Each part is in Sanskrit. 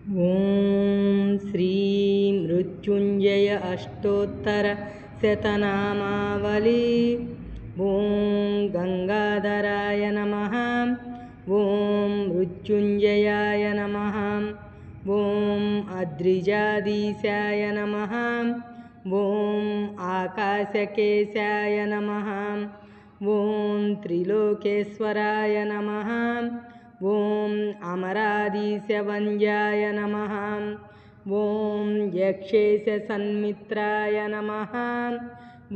ॐ श्री मृत्युञ्जय अष्टोत्तर शतनामावली। ॐ गंगाधराय नमः। ॐ मृत्युञ्जयाय नमः। ॐ अद्रिजाधीशाय नमः। ॐ आकाशकेशाय नमः। ॐ त्रिलोकेश्वराय नमः। ॐ अमराधीशभञ्जाय नमः। ॐ यक्षेशसन्मित्राय नमः।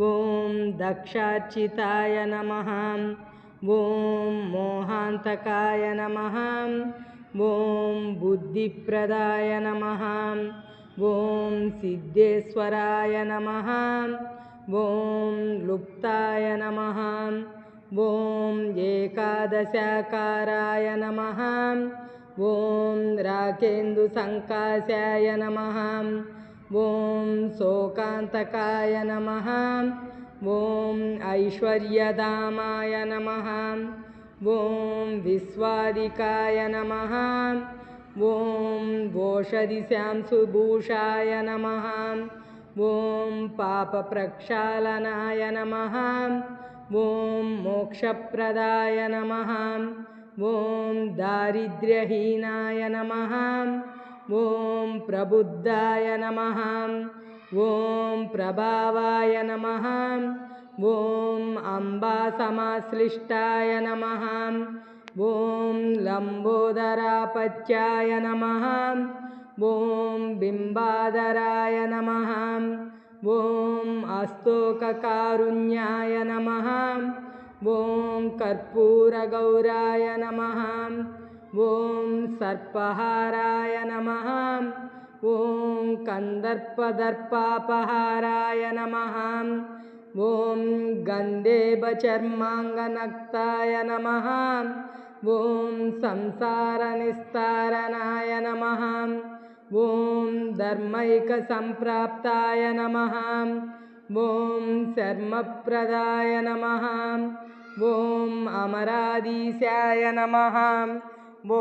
ॐ दक्षार्चिताय नमः। ॐ मोहान्तकाय नमः। ॐ बुद्धिप्रदाय नमः। ॐ सिद्धेश्वराय नमः। ॐ लुप्ताय नमः। ॐ एकादशाकाराय नमः। ॐ राकेन्दुसङ्काशाय नमः। ॐ शोकान्तकाय नमः। ॐ ऐश्वर्यधामाय नमः। ॐ विश्वादिकाय नमः। ॐ ओषधिशां सुभूषाय नमः। ॐ पापप्रक्षालनाय नमः। ॐ मोक्षप्रदाय नमः। ॐ दारिद्र्यहीनाय नमः। ॐ प्रबुद्धाय नमः। ॐ प्रभावाय नमः। ॐ अम्बासमाश्लिष्टाय नमः। ॐ लम्बोदरापत्याय नमः। ॐ बिम्बाधराय नमः। ॐ अस्तोककारुण्याय नमः। ॐ कर्पूरगौराय नमः। ॐ सर्पहाराय नमः। ॐ कन्दर्पदर्पापहाराय नमः। ॐ गन्धेबचर्माङ्गनक्ताय नमः। ॐ संसारनिस्तारणाय नमः। ॐ धर्मैकसम्प्राप्ताय नमः। ॐ शर्मप्रदाय नमः। ॐ अमराधीशाय नमः। ॐ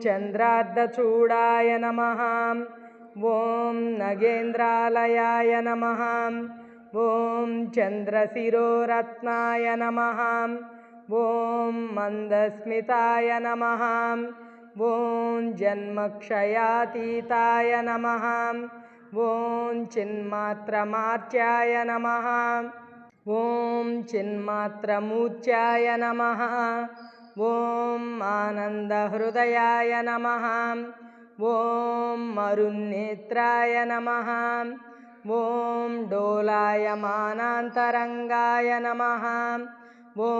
चन्द्रार्धचूडाय नमः। ॐ नगेन्द्रालयाय नमः। ॐ चन्द्रशिरोरत्नाय नमः। ॐ मन्दस्मिताय नमः। ॐ जन्मक्षयातीताय नमः। ॐ चिन्मात्रमार्चाय नमः। ॐ चिन्मात्रमूर्चाय नमः। ॐ आनन्दहृदयाय नमः। ॐ मरुन्नेत्राय नमः। ॐ डोलायमानान्तरङ्गाय नमः। ॐ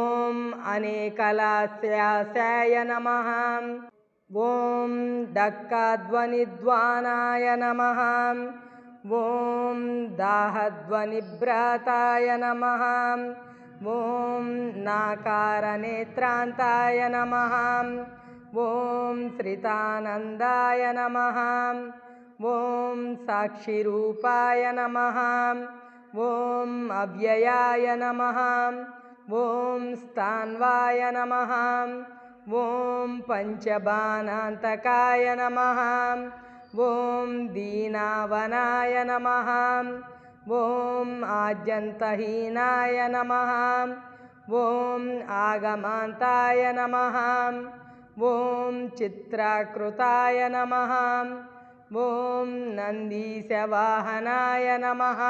अनेकलास्याय नमः। ॐ डक्काध्वनिध्वानाय नमः। ॐ दाहध्वनिभ्राताय नमः। ॐ नाकारनेत्रान्ताय नमः। ॐ श्रितानन्दाय नमः। ॐ साक्षिरूपाय नमः। ॐ अव्ययाय नमः। ॐ स्थान्वाय नमः। ॐ पञ्चबाणान्तकाय नमः। ॐ दीनावनाय नमः। ॐ आद्यन्तहीनाय नमः। ॐ आगमान्ताय नमः। ॐ चित्राकृताय नमः। ॐ नन्दीशवाहनाय नमः।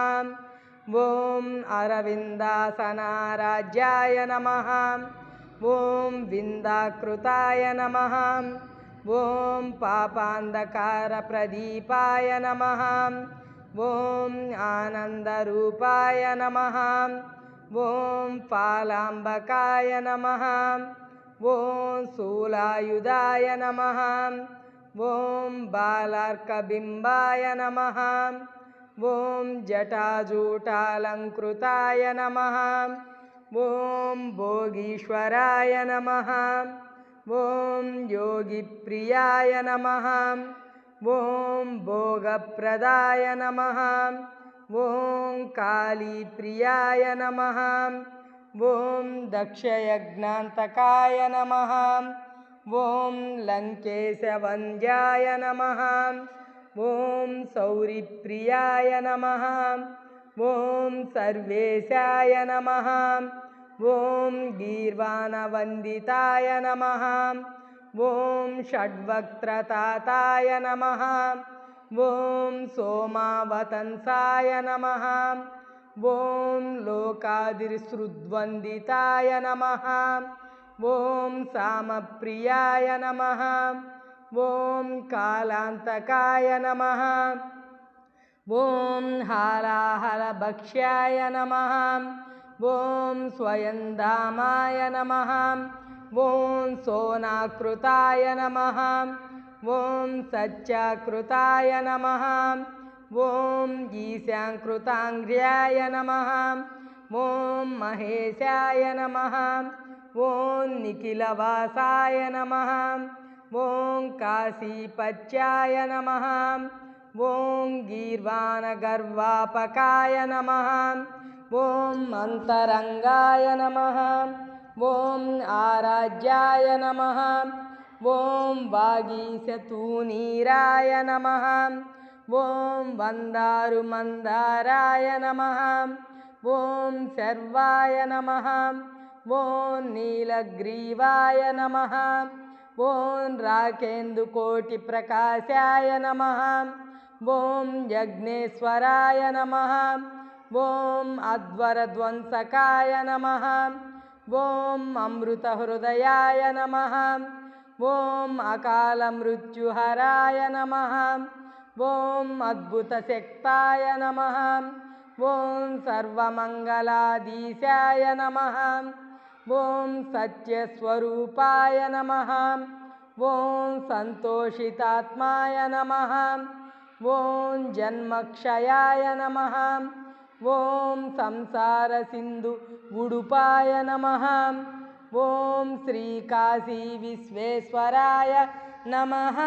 ॐ अरविन्दासनाराज्याय नमः। ॐ विन्दाकृताय नमः। ॐ पापान्धकारप्रदीपाय नमः। ॐ आनन्दरूपाय नमः। ॐ फालाम्बकाय नमः। ॐ शूलायुधाय नमः। ॐ बालार्कबिम्बाय नमः। ॐ जटाजूटालङ्कृताय नमः। ॐ भोगीश्वराय नमः। ॐ योगिप्रियाय नमः। ॐ भोगप्रदाय नमः। ॐ कालीप्रियाय नमः। ॐ दक्षयज्ञान्तकाय नमः। ॐ लङ्केशवन्द्याय नमः। ॐ सौरिप्रियाय नमः। ॐ सर्वेशाय नमः। ॐ गीर्वाणवन्दिताय नमः। ॐ षड्वक्त्रताताय नमः। ॐ सोमावतंसाय नमः। ॐ लोकादिसृद्वन्दिताय नमः। ॐ सामप्रियाय नमः। ॐ कालान्तकाय नमः। ॐ हालाहलभक्ष्याय नमः। ॐ स्वयंधामाय नमः। ॐ सोनाकृताय नमः। ॐ सच्चाकृताय नमः। ॐ ईशाङ्कृताङ्ग्र्याय नमः। ॐ महेशाय नमः। ॐ निखिलवासाय नमः। ॐ काशीपत्याय नमः। ॐ गीर्वाणगर्वापकाय नमः। ॐ अन्तरङ्गाय नमः। ॐ आराध्याय नमः। ॐ वागीशतूनीराय नमः। ॐ वन्दारुमन्दाराय नमः। ॐ शर्वाय नमः। ॐ नीलग्रीवाय नमः। ॐ राकेन्दुकोटिप्रकाशाय नमः। ॐ यज्ञेश्वराय नमः। ॐ अध्वरध्वंसकाय नमः। ॐ अमृतहृदयाय नमः। ॐ अकालमृत्युहराय नमः। ॐ अद्भुतशक्ताय नमः। ॐ सर्वमङ्गलाधीशाय नमः। ॐ सत्यस्वरूपाय नमः। ॐ सन्तोषितात्माय नमः। ॐ जन्मक्षयाय नमः। ॐ संसारसिन्धुगुडुपाय नमः। ॐ श्रीकाशीविश्वेश्वराय नमः।